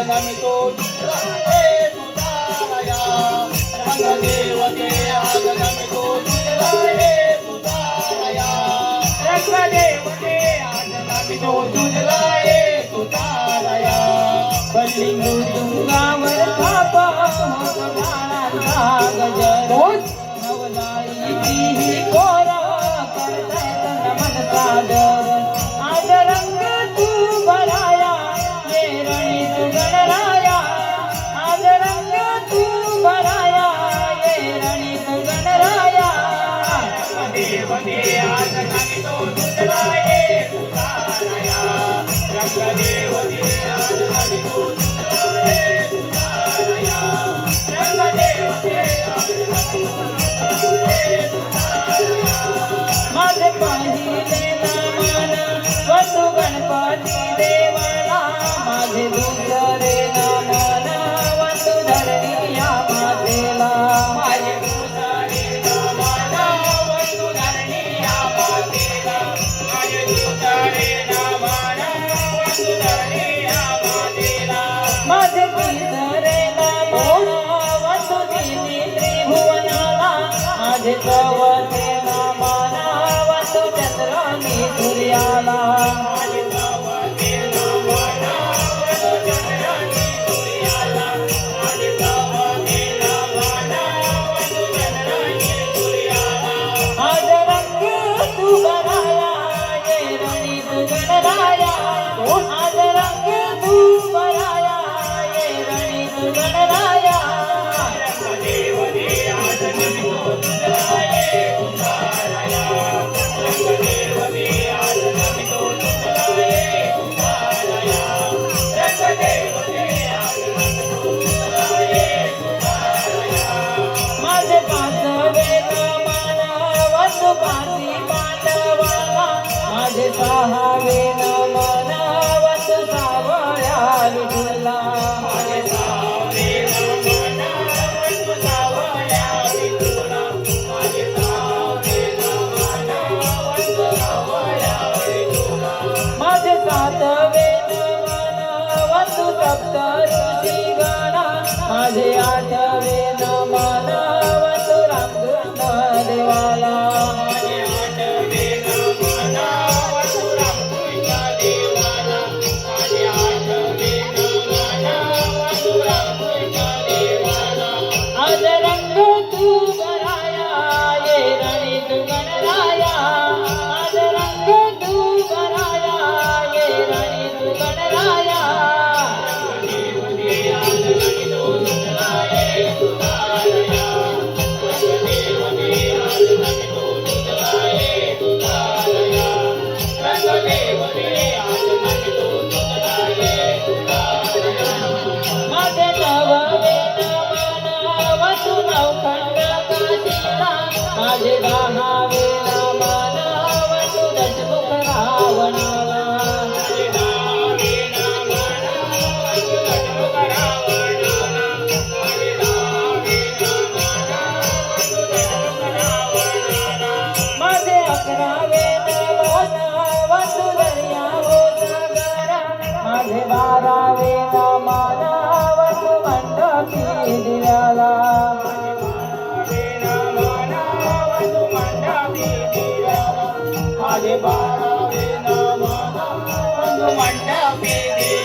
नमितो हे तुझाया रंगदेवते आज नमितो हे तुझाया रंगदेवते आज नमितो हे तुझाया बलिंगू तुंगावर थापा गाणाचा गजर नवलाई कोरा करतायत नमन सादर आज रंग तू भराया ये रणी तू गणराया आज रंग तू भराया ये रणी तू गणराया देव दे आज नमितो तुझला हे तुझाया रंग देव दे आज नमितो तुझला हे तुझाया रंग देव दे आज नमितो हे तुझाया माझे पाहिले नामान वसु गणपती देवाला माझे दुसरे नामान वसु धरणी या मातेला माझे दुसरे नामान वसु धरणी या मातेला माझे दुसरे नामान वसु धरणी या मातेला माझे तिसरे नामान वसु दिनी त्रिभुवनाला माझे चौथे नामान वसु चंद्रानी सूर्याला माझे चौथे नामान वसु चंद्रानी सूर्याला माझे चौथे नामान वसु चंद्रानी सूर्याला आज रंग तू भराया ये रणी तू गणराया आज रंग तू भराया ये रणी तू गणराया देव दे आज नमितो तुझला हे तुझाया रंग देव दे आज नमितो तुझला हे तुझाया रंग देव दे आज नमितो तुझला हे तुझाया माझे पाचवे नामान वसु पाची पांडवाला माझे सहावे नामान वसु सावळ्या विठुला माझे सहावे नामान वसु सावळ्या विठुला माझे सहावे नामान वसु सावळ्या विठुला माझे सातवे नामान वसु सप्त ऋषी गणा माझे आठवे नामान वसु रामकृष्ण देवाला माझे आठवे नामान वसु रामकृष्ण देवाला माझे आठवे नामान वसु रामकृष्ण देवाला आज रंग तू भराया ये रणी तू गणराया आज रंग तू भराया ये रणी तू गणराया देव दे आज नमितो तुझला हे तुझाया रंग देव दे आज नमितो तुझला हे तुझाया रंग देव दे आज नमितो तुझला हे तुझाया माझे नववे नामान वसु नवखंड काशीला माझे दहावे नामान वसु दशमुख रावणाला माझे दहावे नामान वसु दशमुख रावणाला माझे दहावे नामान वसु दशमुख रावणाला माझे अकरावे नामान वसु दर्यावो सागरा माझे बारावे नामान वसु मंडपी दिव्याला माझे बारावे नामान वसु मंडपी दिव्याला